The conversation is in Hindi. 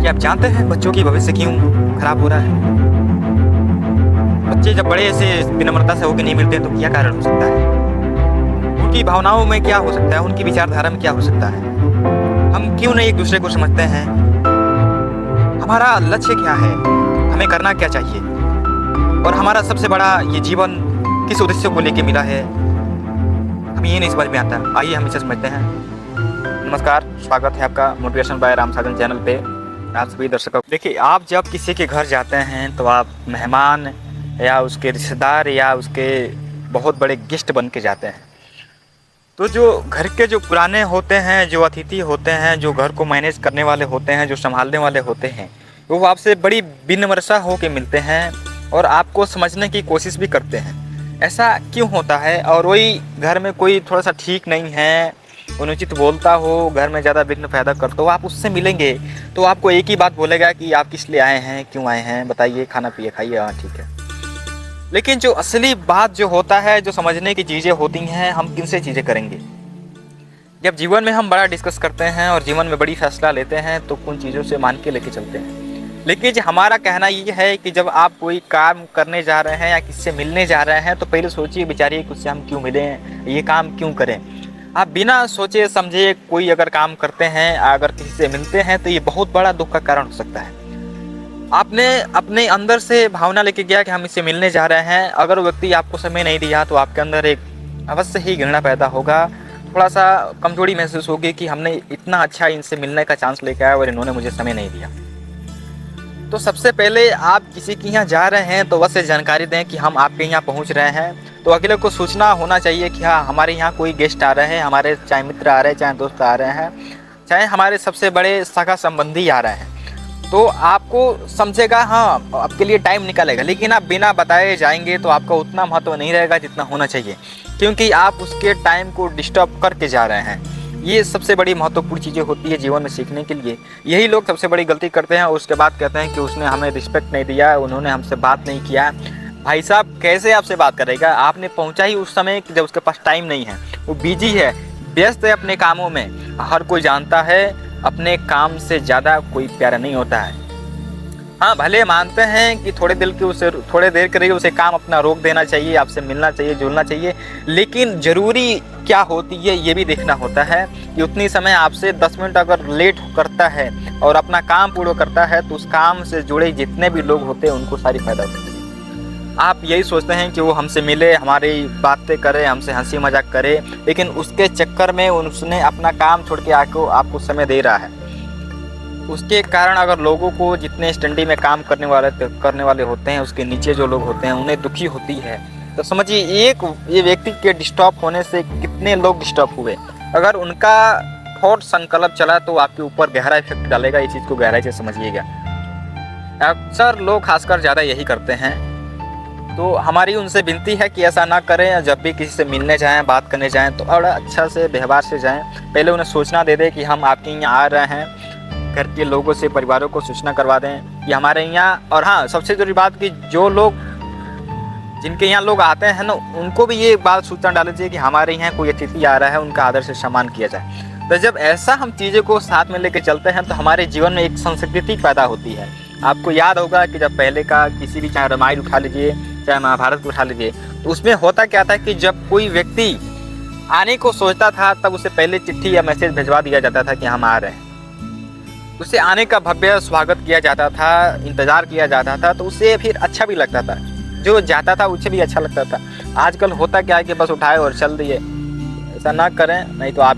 क्या आप जानते हैं बच्चों की भविष्य क्यों खराब हो रहा है? बच्चे जब बड़े से विनम्रता से होकर नहीं मिलते हैं तो क्या कारण हो सकता है? उनकी भावनाओं में क्या हो सकता है? उनकी विचारधारा में क्या हो सकता है? हम क्यों नहीं एक दूसरे को समझते हैं? हमारा लक्ष्य क्या है? हमें करना क्या चाहिए? और हमारा सबसे बड़ा ये जीवन किस उद्देश्य को लेके मिला है? हमें ये नहीं समझ में आता। आइए हम इसे समझते हैं। नमस्कार, स्वागत है आपका मोटिवेशन बाय राम साजन चैनल पे। आप सभी दर्शकों, देखिए, आप जब किसी के घर जाते हैं तो आप मेहमान या उसके रिश्तेदार या उसके बहुत बड़े गेस्ट बन के जाते हैं। तो जो घर के जो पुराने होते हैं, जो अतिथि होते हैं, जो घर को मैनेज करने वाले होते हैं, जो संभालने वाले होते हैं, वो आपसे बड़ी विनम्रता होकर मिलते हैं और आपको समझने की कोशिश भी करते हैं। ऐसा क्यों होता है? और वही घर में कोई थोड़ा सा ठीक नहीं है, अनुचित बोलता हो, घर में ज़्यादा विघ्न पैदा करता हो, आप उससे मिलेंगे तो आपको एक ही बात बोलेगा कि आप किस लिए आए हैं, क्यों आए हैं, बताइए, खाना पिए खाइए, हाँ ठीक है। लेकिन जो असली बात जो होता है, जो समझने की चीज़ें होती हैं, हम किन से चीज़ें करेंगे? जब जीवन में हम बड़ा डिस्कस करते हैं और जीवन में बड़ी फैसला लेते हैं तो उन चीज़ों से मान के लेके चलते हैं। लेकिन जो हमारा कहना ये है कि जब आप कोई काम करने जा रहे हैं या किसी से मिलने जा रहे हैं तो पहले सोचिए, विचारिए कि उससे हम क्यों मिले हैं, ये काम क्यों करें। आप बिना सोचे समझे कोई अगर काम करते हैं, अगर किसी से मिलते हैं तो ये बहुत बड़ा दुख का कारण हो सकता है। आपने अपने अंदर से भावना लेके गया कि हम इससे मिलने जा रहे हैं, अगर वो व्यक्ति आपको समय नहीं दिया तो आपके अंदर एक अवश्य ही घृणा पैदा होगा, थोड़ा सा कमजोरी महसूस होगी कि हमने इतना अच्छा इनसे मिलने का चांस लेके आया और इन्होंने मुझे समय नहीं दिया। तो सबसे पहले आप किसी के यहाँ जा रहे हैं तो अवश्य जानकारी दें कि हम आपके यहाँ पहुँच रहे हैं। तो अगले को सूचना होना चाहिए कि हाँ, हमारे यहाँ कोई गेस्ट आ रहे हैं, हमारे चाहे मित्र आ रहे हैं, चाहे दोस्त आ रहे हैं, चाहे हमारे सबसे बड़े सगा संबंधी आ रहे हैं। तो आपको समझेगा, हाँ आपके लिए टाइम निकालेगा। लेकिन आप बिना बताए जाएंगे तो आपका उतना महत्व नहीं रहेगा जितना होना चाहिए, क्योंकि आप उसके टाइम को डिस्टर्ब करके जा रहे हैं। ये सबसे बड़ी महत्वपूर्ण चीज़ें होती है जीवन में सीखने के लिए। यही लोग सबसे बड़ी गलती करते हैं और उसके बाद कहते हैं कि उसने हमें रिस्पेक्ट नहीं दिया, उन्होंने हमसे बात नहीं किया। भाई साहब, कैसे आपसे बात करेगा? आपने पहुंचा ही उस समय जब उसके पास टाइम नहीं है, वो बिजी है, व्यस्त है अपने कामों में। हर कोई जानता है अपने काम से ज़्यादा कोई प्यारा नहीं होता है। हाँ, भले मानते हैं कि थोड़े देर के लिए उसे काम अपना रोक देना चाहिए, आपसे मिलना चाहिए, जुलना चाहिए, लेकिन ज़रूरी क्या होती है ये भी देखना होता है कि उतनी समय आपसे 10 मिनट अगर लेट करता है और अपना काम पूरा करता है तो उस काम से जुड़े जितने भी लोग होते हैं उनको सारी फायदा होती है। आप यही सोचते हैं कि वो हमसे मिले, हमारी बातें करे, हमसे हंसी मजाक करे, लेकिन उसके चक्कर में उसने अपना काम छोड़ के आपको समय दे रहा है। उसके कारण अगर लोगों को, जितने स्टैंडी में काम करने वाले होते हैं, उसके नीचे जो लोग होते हैं, उन्हें दुखी होती है, तो समझिए ये व्यक्ति के डिस्टर्ब होने से कितने लोग डिस्टर्ब हुए। अगर उनका थॉट संकल्प चला तो आपके ऊपर गहरा इफेक्ट डालेगा। इस चीज़ को गहराई से समझिएगा। अक्सर लोग खासकर ज़्यादा यही करते हैं। तो हमारी उनसे विनती है कि ऐसा ना करें। जब भी किसी से मिलने जाएं, बात करने जाएं तो बड़ा अच्छा से व्यवहार से जाएं। पहले उन्हें सूचना दे दें कि हम आपके यहाँ आ रहे हैं, घर के लोगों से, परिवारों को सूचना करवा दें कि हमारे यहाँ। और हाँ, सबसे जरूरी बात कि जो लोग, जिनके यहाँ लोग आते हैं ना, उनको भी ये बात सूचना डाल दीजिए कि हमारे यहाँ कोई अतिथि आ रहा है, उनका आदर से सम्मान किया जाए। तो जब ऐसा हम चीज़ों को साथ में लेकर चलते हैं तो हमारे जीवन में एक संस्कृति पैदा होती है। आपको याद होगा कि जब पहले का किसी भी, चाहे रामायण उठा लीजिए, चाहे महाभारत को उठा लीजिए, तो उसमें होता क्या था कि जब कोई व्यक्ति आने को सोचता था तब उसे पहले चिट्ठी या मैसेज भिजवा दिया जाता था कि हम आ रहे हैं। उसे आने का भव्य स्वागत किया जाता था, इंतज़ार किया जाता था, तो उसे फिर अच्छा भी लगता था, जो जाता था उसे भी अच्छा लगता था। आजकल होता क्या है कि बस उठाए और चल दिए। ऐसा ना करें, नहीं तो आप